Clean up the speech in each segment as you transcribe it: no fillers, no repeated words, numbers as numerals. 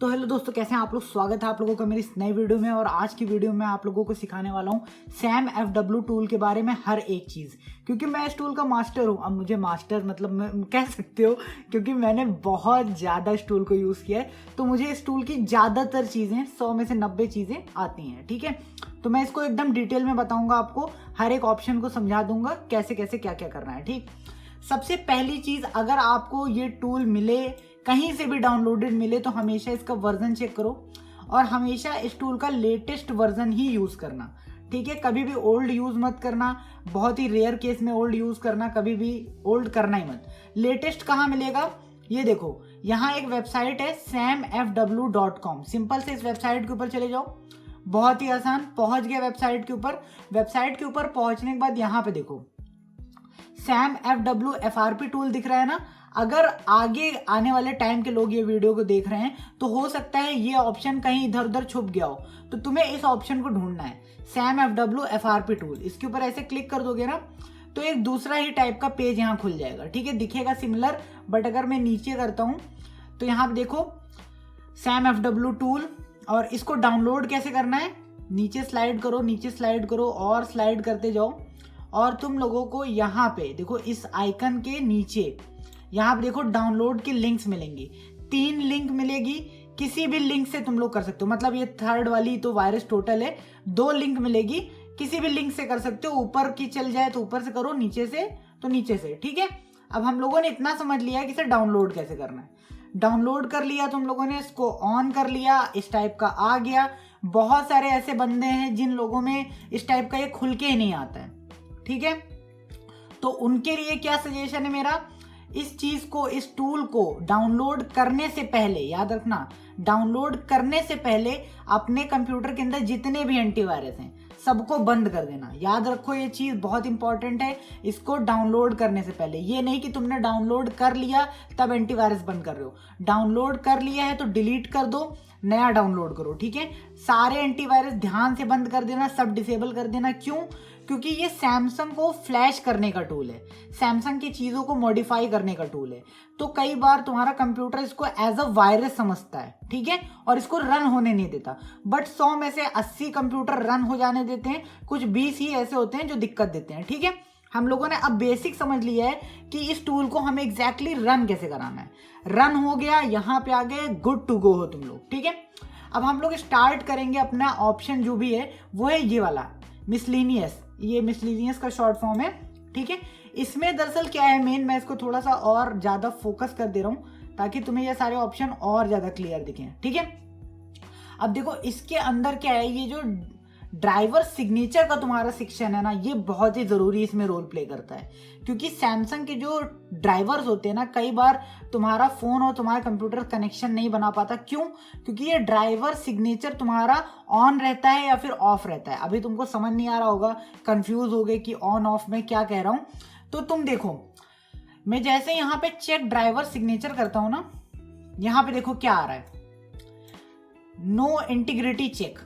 तो हेलो दोस्तों, कैसे हैं आप लोग। स्वागत है आप लोगों का मेरी इस नई वीडियो में। और आज की वीडियो में आप लोगों को सिखाने वाला हूँ सैम FW टूल के बारे में हर एक चीज़, क्योंकि मैं इस टूल का मास्टर हूँ। अब मुझे मास्टर मतलब मैं कह सकते हो, क्योंकि मैंने बहुत ज़्यादा इस टूल को यूज़ किया है, तो मुझे इस टूल की ज़्यादातर चीज़ें 100 में से 90 चीज़ें आती हैं। ठीक है, तो मैं इसको एकदम डिटेल में बताऊँगा आपको, हर एक ऑप्शन को समझा दूंगा कैसे कैसे क्या क्या करना है। ठीक, सबसे पहली चीज़, अगर आपको ये टूल मिले, कहीं से भी डाउनलोडेड मिले, तो हमेशा इसका वर्जन चेक करो और हमेशा इस टूल का लेटेस्ट वर्जन ही यूज़ करना। ठीक है, कभी भी ओल्ड यूज़ मत करना, बहुत ही रेयर केस में ओल्ड यूज़ करना, कभी भी ओल्ड करना ही मत। लेटेस्ट कहाँ मिलेगा, ये देखो, यहाँ एक वेबसाइट है samfw.com। सिंपल से इस वेबसाइट के ऊपर चले जाओ, बहुत ही आसान। पहुंच गया वेबसाइट के ऊपर। वेबसाइट के ऊपर पहुंचने के बाद यहाँ पे देखो सैम FW FRP टूल दिख रहा है ना। अगर आगे आने वाले टाइम के लोग ये वीडियो को देख रहे हैं तो हो सकता है ये ऑप्शन कहीं इधर उधर छुप गया हो, तो तुम्हें इस ऑप्शन को ढूंढना है, सैम FW FRP टूल। इसके ऊपर ऐसे क्लिक कर दोगे ना तो एक दूसरा ही टाइप का पेज यहाँ खुल जाएगा। ठीक है, दिखेगा सिमिलर, बट अगर मैं नीचे करता हूँ तो यहाँ पे देखो सैम FW टूल, और इसको डाउनलोड कैसे करना है, नीचे स्लाइड करो, नीचे स्लाइड करो और स्लाइड करते जाओ, और तुम लोगों को यहाँ पे देखो इस आइकन के नीचे यहाँ पे देखो डाउनलोड की लिंक्स मिलेंगी। 3 लिंक मिलेगी, किसी भी लिंक से तुम लोग कर सकते हो। मतलब ये थर्ड वाली तो वायरस टोटल है, 2 लिंक मिलेगी, किसी भी लिंक से कर सकते हो। ऊपर की चल जाए तो ऊपर से करो, नीचे से तो नीचे से। ठीक है, अब हम लोगों ने इतना समझ लिया कि इसे डाउनलोड कैसे करना है। डाउनलोड कर लिया तुम लोगों ने, इसको ऑन कर लिया, इस टाइप का आ गया। बहुत सारे ऐसे बंदे हैं जिन लोगों में इस टाइप का ये खुल के ही नहीं आता है। ठीक है, तो उनके लिए क्या सजेशन है मेरा, इस चीज को, इस टूल को डाउनलोड करने से पहले, याद रखना, डाउनलोड करने से पहले अपने कंप्यूटर के अंदर जितने भी एंटीवायरस हैं सबको बंद कर देना। याद रखो, ये चीज बहुत इंपॉर्टेंट है। इसको डाउनलोड करने से पहले, ये नहीं कि तुमने डाउनलोड कर लिया तब एंटीवायरस बंद कर रहे हो। डाउनलोड कर लिया है तो डिलीट कर दो, नया डाउनलोड करो। ठीक है, सारे एंटीवायरस ध्यान से बंद कर देना, सब डिसेबल कर देना। क्यों? क्योंकि ये सैमसंग को फ्लैश करने का टूल है, सैमसंग की चीजों को मॉडिफाई करने का टूल है। तो कई बार तुम्हारा कंप्यूटर इसको एज अ वायरस समझता है, ठीक है, और इसको रन होने नहीं देता। बट 100 में से 80 कंप्यूटर रन हो जाने देते हैं, कुछ 20 ही ऐसे होते हैं जो दिक्कत देते हैं। ठीक है, हम लोगों ने अब बेसिक समझ लिया है कि इस टूल को हमें एग्जैक्टली रन कैसे कराना है। रन हो गया, यहाँ पे आ गए, गुड टू गो हो तुम लोग। ठीक है, अब हम लोग स्टार्ट करेंगे अपना ऑप्शन जो भी है वो है ये वाला मिसलेनियस। ये मिसलेनियस का शॉर्ट फॉर्म है। ठीक है, इसमें दरअसल क्या है मेन, मैं इसको थोड़ा सा और ज्यादा फोकस कर दे रहा हूं ताकि तुम्हें ये सारे ऑप्शन और ज्यादा क्लियर दिखें। ठीक है, अब देखो इसके अंदर क्या है, ये जो ड्राइवर सिग्नेचर का तुम्हारा सेक्शन है ना, ये बहुत ही जरूरी इसमें रोल प्ले करता है। क्योंकि सैमसंग के जो ड्राइवर्स होते हैं ना, कई बार तुम्हारा फोन और तुम्हारा कंप्यूटर कनेक्शन नहीं बना पाता। क्यों? क्योंकि ये ड्राइवर सिग्नेचर तुम्हारा ऑन रहता है या फिर ऑफ रहता है। अभी तुमको समझ नहीं आ रहा होगा, कंफ्यूज हो गए कि ऑन ऑफ में क्या कह रहा हूं, तो तुम देखो, मैं जैसे यहाँ पे चेक ड्राइवर सिग्नेचर करता हूं ना, यहाँ पे देखो क्या आ रहा है, नो इंटीग्रिटी चेक।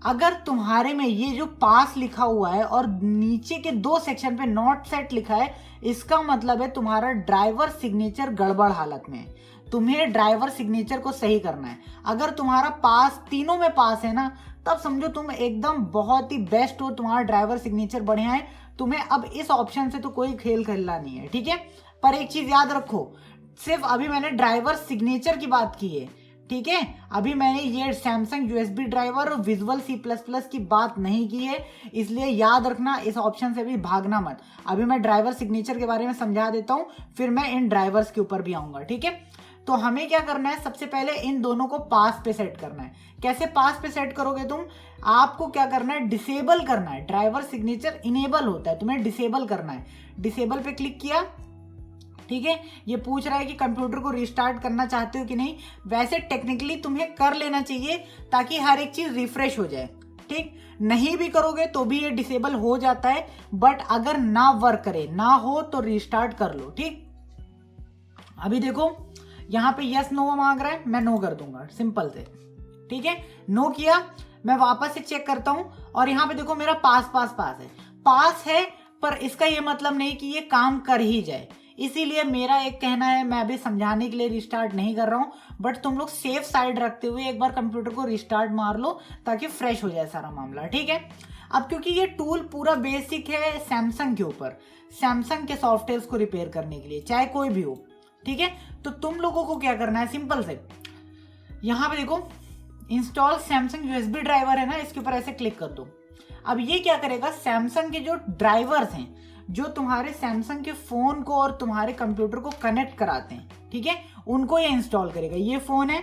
अगर तुम्हारे में ये जो पास लिखा हुआ है और नीचे के 2 सेक्शन पे नॉट सेट लिखा है, इसका मतलब है तुम्हारा ड्राइवर सिग्नेचर गड़बड़ हालत में है, तुम्हें ड्राइवर सिग्नेचर को सही करना है। अगर तुम्हारा पास, तीनों में पास है ना, तब समझो तुम एकदम बहुत ही बेस्ट हो, तुम्हारा ड्राइवर सिग्नेचर बढ़िया है, तुम्हें अब इस ऑप्शन से तो कोई खेल खेलना नहीं है। ठीक है, पर एक चीज याद रखो, सिर्फ अभी मैंने ड्राइवर सिग्नेचर की बात की है। ठीक है, अभी मैंने ये सैमसंग USB ड्राइवर और विजुअल C++ की बात नहीं की है, इसलिए याद रखना इस ऑप्शन से भी भागना मत। अभी मैं ड्राइवर सिग्नेचर के बारे में समझा देता हूं, फिर मैं इन ड्राइवर्स के ऊपर भी आऊंगा। ठीक है, तो हमें क्या करना है, सबसे पहले इन दोनों को पास पे सेट करना है। कैसे पास पे सेट करोगे तुम, आपको क्या करना है, डिसेबल करना है। ड्राइवर सिग्नेचर इनेबल होता है, तुम्हें डिसेबल करना है। डिसेबल पे क्लिक किया, ठीक है, ये पूछ रहा है कि कंप्यूटर को रिस्टार्ट करना चाहते हो कि नहीं। वैसे टेक्निकली तुम्हें कर लेना चाहिए ताकि हर एक चीज रिफ्रेश हो जाए। ठीक, नहीं भी करोगे तो भी ये डिसेबल हो जाता है, बट अगर ना वर्क करे, ना हो, तो रिस्टार्ट कर लो। ठीक, अभी देखो यहाँ पे यस नो मांग रहा है, मैं नो कर दूंगा सिंपल से। ठीक है, नो किया, मैं वापस से चेक करता हूं और यहाँ पे देखो मेरा पास पास पास है। पास है, पर इसका ये मतलब नहीं कि ये काम कर ही जाए। इसीलिए मेरा एक कहना है, मैं अभी समझाने के लिए रिस्टार्ट नहीं कर रहा हूँ, बट तुम लोग सेफ साइड रखते हुए एक बार कंप्यूटर को रिस्टार्ट मार लो ताकि फ्रेश हो जाए सारा मामला, ठीक है। अब क्योंकि ये टूल पूरा बेसिक है सैमसंग के ऊपर, सैमसंग के सॉफ्टवेयर को रिपेयर करने के लिए, चाहे कोई भी हो, ठीक है। तो तुम लोगों को क्या करना है, सिंपल से यहाँ पे देखो इंस्टॉल सैमसंग यूएसबी ड्राइवर है ना, इसके ऊपर ऐसे क्लिक कर दो। अब ये क्या करेगा, सैमसंग के जो ड्राइवर्स हैं जो तुम्हारे सैमसंग के फोन को और तुम्हारे कंप्यूटर को कनेक्ट कराते हैं, ठीक है, उनको ये इंस्टॉल करेगा। ये फोन है,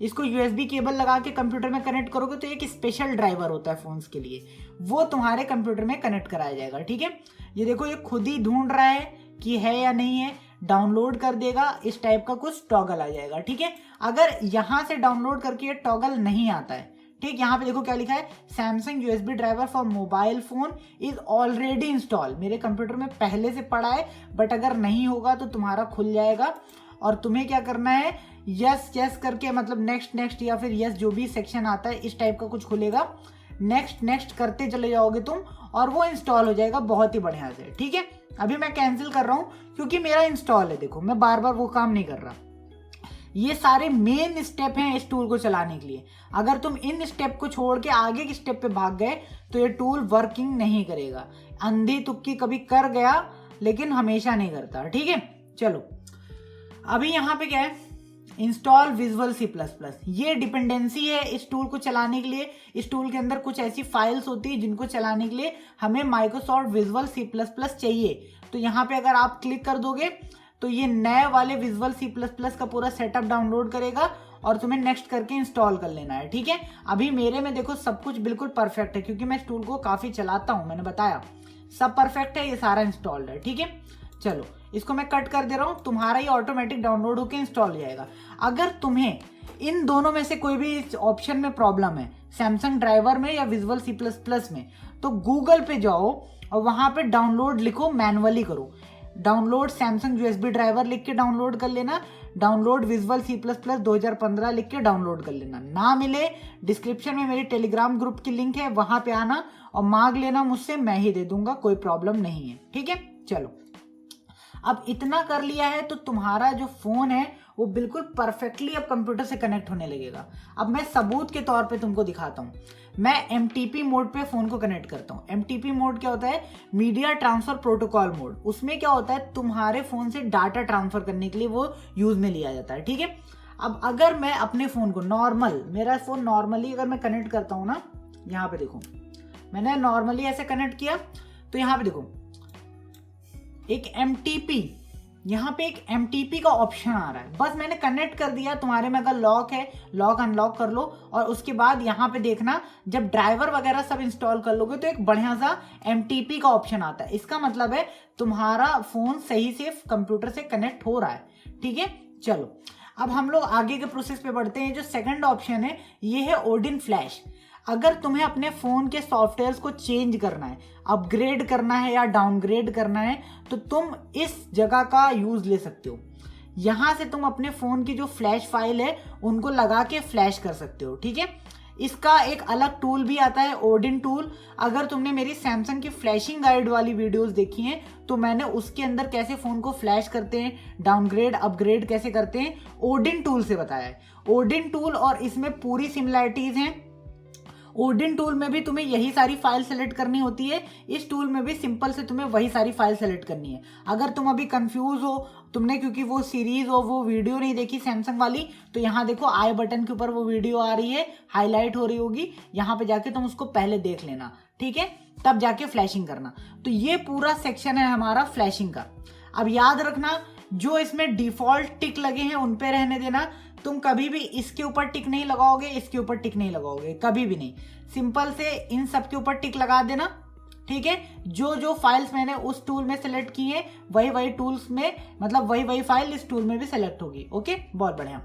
इसको यूएसबी केबल लगा के कंप्यूटर में कनेक्ट करोगे तो एक स्पेशल ड्राइवर होता है फोन्स के लिए, वो तुम्हारे कंप्यूटर में कनेक्ट कराया जाएगा, ठीक है। ये देखो ये खुद ही ढूंढ रहा है कि है या नहीं है, डाउनलोड कर देगा, इस टाइप का कुछ टॉगल आ जाएगा, ठीक है। अगर यहां से डाउनलोड करके ये टॉगल नहीं आता है, ठीक, यहाँ पे देखो क्या लिखा है, Samsung USB driver for mobile phone is already install, मेरे कंप्यूटर में पहले से पड़ा है, बट अगर नहीं होगा तो तुम्हारा खुल जाएगा और तुम्हें क्या करना है, यस यस करके, मतलब नेक्स्ट नेक्स्ट या फिर यस जो भी सेक्शन आता है इस टाइप का कुछ खुलेगा, नेक्स्ट नेक्स्ट करते चले जाओगे तुम और वो इंस्टॉल हो जाएगा बहुत ही बढ़िया से, ठीक है। अभी मैं कैंसिल कर रहा हूँ क्योंकि मेरा इंस्टॉल है, देखो मैं बार बार वो काम नहीं कर रहा। ये सारे मेन स्टेप हैं इस टूल को चलाने के लिए, अगर तुम इन स्टेप को छोड़ के आगे के स्टेप पे भाग गए तो ये टूल वर्किंग नहीं करेगा, अंधी तुक्की कभी कर गया लेकिन हमेशा नहीं करता, ठीक है। चलो अभी यहाँ पे क्या है, इंस्टॉल विजुअल C++, ये डिपेंडेंसी है इस टूल को चलाने के लिए। इस टूल के अंदर कुछ ऐसी फाइल्स होती है जिनको चलाने के लिए हमें माइक्रोसॉफ्ट विजुअल C++ चाहिए। तो यहाँ पे अगर आप क्लिक कर दोगे तो ये नए वाले विजुअल C++ का पूरा सेटअप डाउनलोड करेगा और तुम्हें नेक्स्ट करके इंस्टॉल कर लेना है, ठीक है। अभी मेरे में देखो सब कुछ बिल्कुल परफेक्ट है क्योंकि मैं इस टूल को काफी चलाता हूं, मैंने बताया सब परफेक्ट है, ये सारा इंस्टॉल्ड है, ठीक है। चलो इसको मैं कट कर दे रहा हूं, तुम्हारा ये ऑटोमेटिक डाउनलोड होकर इंस्टॉल हो जाएगा। अगर तुम्हें इन दोनों में से कोई भी ऑप्शन में प्रॉब्लम है, सैमसंग ड्राइवर में या विजुअल C++ में, तो गूगल पे जाओ और वहां पे डाउनलोड लिखो, मैनुअली करो, डाउनलोड सैमसंग यूएसबी ड्राइवर लिख के डाउनलोड कर लेना, डाउनलोड विजुअल C++ 2015 लिख के डाउनलोड कर लेना। ना मिले डिस्क्रिप्शन में मेरी टेलीग्राम ग्रुप की लिंक है, वहां पे आना और मांग लेना मुझसे, मैं ही दे दूंगा, कोई प्रॉब्लम नहीं है, ठीक है। चलो अब इतना कर लिया है तो तुम्हारा जो फोन है वो बिल्कुल परफेक्टली अब कंप्यूटर से कनेक्ट होने लगेगा। अब मैं सबूत के तौर पे तुमको दिखाता हूँ, मैं MTP मोड पे फोन को कनेक्ट करता हूँ। MTP मोड क्या होता है, मीडिया ट्रांसफर प्रोटोकॉल मोड। उसमें क्या होता है, तुम्हारे फोन से डाटा ट्रांसफर करने के लिए वो यूज में लिया जाता है, ठीक है। अब अगर मैं अपने फोन को नॉर्मल, मेरा फोन नॉर्मली अगर मैं कनेक्ट करता हूँ ना, यहाँ पे देखो मैंने नॉर्मली ऐसे कनेक्ट किया तो यहाँ पे देखो एक MTP, यहाँ पे एक MTP का ऑप्शन आ रहा है, बस मैंने कनेक्ट कर दिया। तुम्हारे में अगर लॉक है, लॉक अनलॉक कर लो और उसके बाद यहाँ पे देखना जब ड्राइवर वगैरह सब इंस्टॉल कर लोगे तो एक बढ़िया सा MTP का ऑप्शन आता है। इसका मतलब है तुम्हारा फोन सही से कंप्यूटर से कनेक्ट हो रहा है, ठीक है। चलो अब हम लोग आगे के प्रोसेस पे बढ़ते हैं। जो सेकंड ऑप्शन है ये है ओडिन फ्लैश। अगर तुम्हें अपने फोन के सॉफ्टवेयर्स को चेंज करना है, अपग्रेड करना है या डाउनग्रेड करना है, तो तुम इस जगह का यूज ले सकते हो। यहां से तुम अपने फोन की जो फ्लैश फाइल है उनको लगा के फ्लैश कर सकते हो, ठीक है। इसका एक अलग टूल भी आता है, ओडिन टूल। अगर तुमने मेरी सैमसंग की फ्लैशिंग गाइड वाली वीडियोस देखी हैं तो मैंने उसके अंदर कैसे फोन को फ्लैश करते हैं, डाउनग्रेड अपग्रेड कैसे करते हैं, ओडिन टूल से बताया है। ओडिन टूल और इसमें पूरी सिमिलरिटीज हैं। ओडिन टूल में भी तुम्हें यही सारी फाइल सेलेक्ट करनी होती है, इस टूल में भी सिंपल से तुम्हें वही सारी फाइल सेलेक्ट करनी है। अगर तुम अभी कंफ्यूज हो, तुमने क्योंकि वो सीरीज और वो वीडियो नहीं देखी सैमसंग वाली, तो यहाँ देखो आई बटन के ऊपर वो वीडियो आ रही है, हाईलाइट हो रही होगी, यहाँ पे जाके तुम उसको पहले देख लेना, ठीक है, तब जाके फ्लैशिंग करना। तो ये पूरा सेक्शन है हमारा फ्लैशिंग का। अब याद रखना जो इसमें डिफॉल्ट टिक लगे हैं उन पे रहने देना। तुम कभी भी इसके ऊपर टिक नहीं लगाओगे, इसके ऊपर टिक नहीं लगाओगे, कभी भी नहीं। सिंपल से इन सब के ऊपर टिक लगा देना, ठीक है। जो जो फाइल्स मैंने उस टूल में सेलेक्ट की है वही वही टूल्स में, मतलब वही वही फाइल इस टूल में भी सेलेक्ट होगी, ओके, बहुत बढ़िया।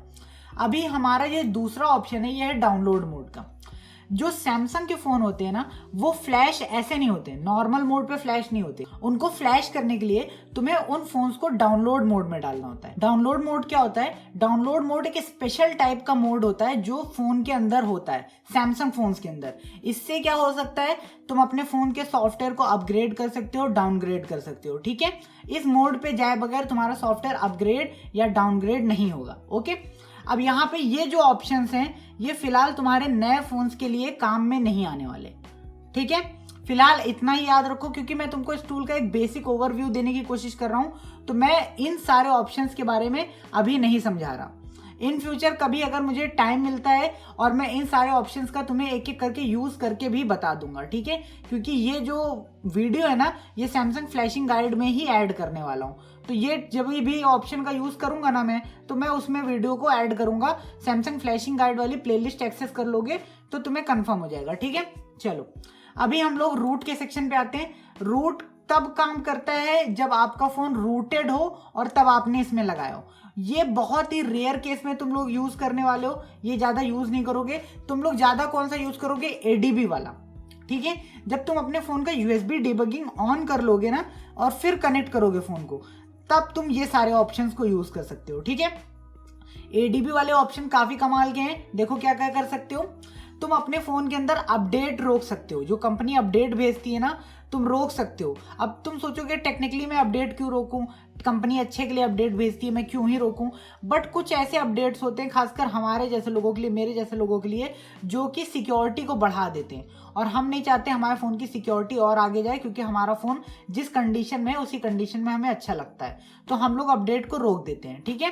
अभी हमारा ये दूसरा ऑप्शन है, ये है डाउनलोड मोड का। जो सैमसंग के फोन होते हैं ना वो फ्लैश ऐसे नहीं होते, नॉर्मल मोड पे फ्लैश नहीं होते। उनको फ्लैश करने के लिए तुम्हें उन फोन्स को डाउनलोड मोड में डालना होता है। डाउनलोड मोड क्या होता है? डाउनलोड मोड एक स्पेशल टाइप का मोड होता है जो फोन के अंदर होता है, सैमसंग फोन्स के अंदर। इससे क्या हो सकता है, तुम अपने फोन के सॉफ्टवेयर को अपग्रेड कर सकते हो, डाउनग्रेड कर सकते हो। ठीक है, इस मोड पे जाए बगैर तुम्हारा सॉफ्टवेयर अपग्रेड या डाउनग्रेड नहीं होगा। ओके, अब यहाँ पे ये जो ऑप्शंस हैं ये फिलहाल तुम्हारे नए फोन्स के लिए काम में नहीं आने वाले। ठीक है, फिलहाल इतना ही याद रखो, क्योंकि मैं तुमको इस टूल का एक बेसिक ओवरव्यू देने की कोशिश कर रहा हूं, तो मैं इन सारे ऑप्शंस के बारे में अभी नहीं समझा रहा। इन फ्यूचर कभी अगर मुझे टाइम मिलता है और मैं इन सारे ऑप्शंस का तुम्हें एक एक करके यूज करके भी बता दूंगा। ठीक है, क्योंकि ये जो वीडियो है ना ये सैमसंग फ्लैशिंग गाइड में ही ऐड करने वाला हूँ, तो ये जब भी ऑप्शन का यूज करूंगा ना मैं, तो मैं उसमें वीडियो को ऐड करूंगा। सैमसंग फ्लैशिंग गाइड वाली प्लेलिस्ट एक्सेस कर लोगे तो तुम्हें कंफर्म हो जाएगा। ठीक है, चलो अभी हम लोग रूट के सेक्शन पे आते हैं। रूट तब काम करता है जब आपका फोन रूटेड हो और तब आपने इसमें लगाया हो। ये बहुत ही रेयर केस में तुम लोग यूज करने वाले हो, ये ज्यादा यूज नहीं करोगे। तुम लोग ज्यादा कौन सा यूज करोगे? एडीबी वाला। ठीक है, जब तुम अपने फोन का यूएसबी डिबगिंग ऑन कर लोगे ना और फिर कनेक्ट करोगे फोन को, तब तुम ये सारे ऑप्शंस को यूज कर सकते हो। ठीक है, एडीबी वाले ऑप्शन काफी कमाल के हैं। देखो क्या क्या कर सकते हो, तुम अपने फोन के अंदर अपडेट रोक सकते हो। जो कंपनी अपडेट भेजती है ना तुम रोक सकते हो। अब तुम सोचोगे टेक्निकली मैं अपडेट क्यों रोकूं, कंपनी अच्छे के लिए अपडेट भेजती है, मैं क्यों ही रोकूं। बट कुछ ऐसे अपडेट्स होते हैं खासकर हमारे जैसे लोगों के लिए, मेरे जैसे लोगों के लिए, जो कि सिक्योरिटी को बढ़ा देते हैं। और हम नहीं चाहते हमारे फोन की सिक्योरिटी और आगे जाए, क्योंकि हमारा फोन जिस कंडीशन में है उसी कंडीशन में हमें अच्छा लगता है, तो हम लोग अपडेट को रोक देते हैं। ठीक है,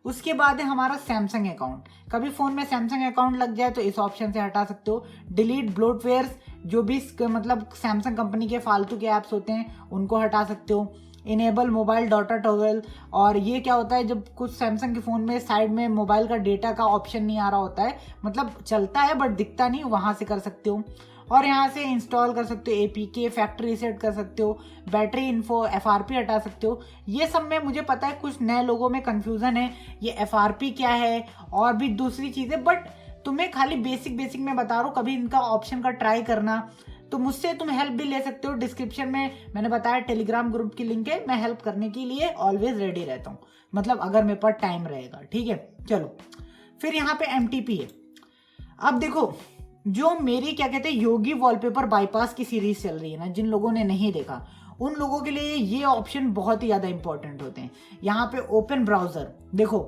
उसके बाद है हमारा सैमसंग अकाउंट। कभी फोन में सैमसंग अकाउंट लग जाए तो इस ऑप्शन से हटा सकते हो। डिलीट ब्लोटवेयर्स, जो भी मतलब सैमसंग कंपनी के फालतू के ऐप्स होते हैं उनको हटा सकते हो। इनेबल मोबाइल डाटा टॉगल, और ये क्या होता है जब कुछ सैमसंग के फोन में साइड में मोबाइल का डेटा का ऑप्शन नहीं आ रहा होता है, मतलब चलता है बट दिखता नहीं, वहां से कर सकते हो। और यहाँ से इंस्टॉल कर सकते हो एपीके, फैक्ट्री रीसेट कर सकते हो, बैटरी इन्फो, एफआरपी हटा सकते हो। ये सब में मुझे पता है कुछ नए लोगों में कंफ्यूजन है, ये एफआरपी क्या है और भी दूसरी चीजें, बट तुम्हें खाली बेसिक मैं बता रहा हूँ। कभी इनका ऑप्शन का ट्राई करना, तो मुझसे तुम हेल्प भी ले सकते हो। डिस्क्रिप्शन में मैंने बताया टेलीग्राम ग्रुप की लिंक है, मैं हेल्प करने के लिए ऑलवेज रेडी रहता हूँ, मतलब अगर मेरे पास टाइम रहेगा। ठीक है, चलो फिर यहाँ पे एमटीपी है। अब देखो, जो मेरी क्या कहते हैं योगी वॉलपेपर बाईपास की सीरीज चल रही है ना, जिन लोगों ने नहीं देखा उन लोगों के लिए ये ऑप्शन बहुत ही ज्यादा इंपॉर्टेंट होते हैं। यहाँ पे ओपन ब्राउजर, देखो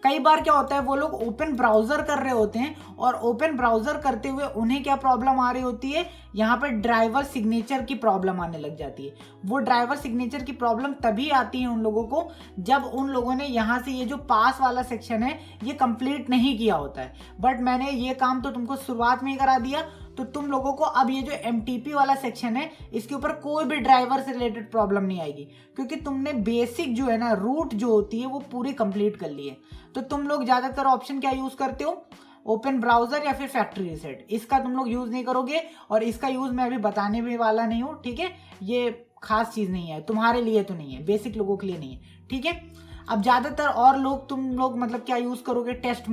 कई बार क्या होता है वो लोग ओपन ब्राउजर कर रहे होते हैं और ओपन ब्राउजर करते हुए उन्हें क्या प्रॉब्लम आ रही होती है, यहाँ पे ड्राइवर सिग्नेचर की प्रॉब्लम आने लग जाती है। वो ड्राइवर सिग्नेचर की प्रॉब्लम तभी आती है उन लोगों को जब उन लोगों ने यहाँ से ये जो पास वाला सेक्शन है ये कंप्लीट नहीं किया होता है। बट मैंने ये काम तो तुमको शुरुआत में ही करा दिया, तो तुम लोगों को अब ये जो एमटीपी वाला सेक्शन है इसके ऊपर कोई भी ड्राइवर से रिलेटेड प्रॉब्लम नहीं आएगी, क्योंकि तुमने बेसिक जो है ना रूट जो होती है वो पूरी कंप्लीट कर ली है। तो तुम लोग ज्यादातर ऑप्शन क्या यूज करते हो, ओपन ब्राउजर या फिर फैक्ट्री रीसेट। इसका तुम लोग यूज नहीं करोगे और इसका यूज मैं अभी बताने भी वाला नहीं हूँ। ठीक है, ये खास चीज नहीं है, तुम्हारे लिए तो नहीं है, बेसिक लोगों के लिए नहीं है। ठीक है, अब ज्यादातर और लोग तुम लोग मतलब क्या यूज करोगे, टेस्ट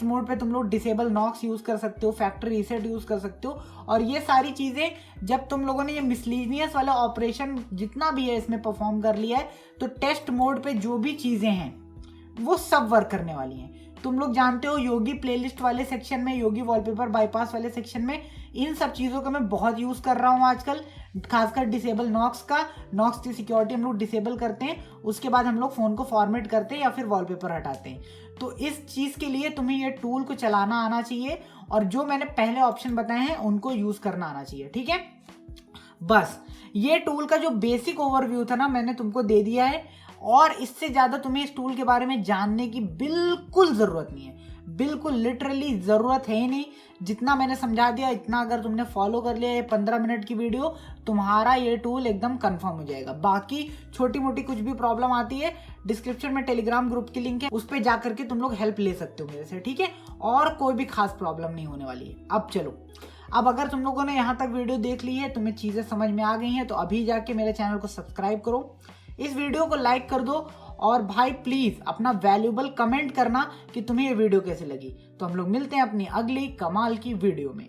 मोड पे तुम लोग डिसेबल नॉक्स यूज कर सकते हो, फैक्ट्री रीसेट यूज कर सकते हो। और ये सारी चीजें जब तुम लोगों ने ये मिसलीनियस वाला ऑपरेशन जितना भी है इसमें परफॉर्म कर लिया है, तो टेस्ट मोड पे जो भी चीजें हैं वो सब वर्क करने वाली हैं। तुम लोग जानते हो योगी प्लेलिस्ट वाले सेक्शन में, योगी वॉलपेपर बाईपास वाले सेक्शन में इन सब चीज़ों का मैं बहुत यूज़ कर रहा हूँ आजकल, खासकर डिसेबल नॉक्स की सिक्योरिटी हम लोग डिसेबल करते हैं, उसके बाद हम लोग फ़ोन को फॉर्मेट करते हैं या फिर वॉलपेपर हटाते हैं। तो इस चीज़ के लिए तुम्हें ये टूल को चलाना आना चाहिए और जो मैंने पहले ऑप्शन बताए हैं उनको यूज़ करना आना चाहिए। ठीक है, बस ये टूल का जो बेसिक ओवरव्यू था ना मैंने तुमको दे दिया है, और इससे ज्यादा तुम्हें इस टूल के बारे में जानने की बिल्कुल जरूरत नहीं है, बिल्कुल लिटरली जरूरत है ही नहीं। जितना मैंने समझा दिया इतना अगर तुमने फॉलो कर लिया ये 15 मिनट की वीडियो, तुम्हारा ये टूल एकदम कंफर्म हो जाएगा। बाकी छोटी मोटी कुछ भी प्रॉब्लम आती है, डिस्क्रिप्शन में टेलीग्राम ग्रुप की लिंक है, उस पर जाकर के तुम लोग हेल्प ले सकते हो मेरे से। ठीक है, और कोई भी खास प्रॉब्लम नहीं होने वाली है। अब चलो, अब अगर तुम लोगों ने यहाँ तक वीडियो देख ली है, तुम्हें चीजें समझ में आ गई हैं, तो अभी जाके मेरे चैनल को सब्सक्राइब करो, इस वीडियो को लाइक कर दो और भाई प्लीज अपना वैल्यूबल कमेंट करना कि तुम्हें ये वीडियो कैसे लगी। तो हम लोग मिलते हैं अपनी अगली कमाल की वीडियो में।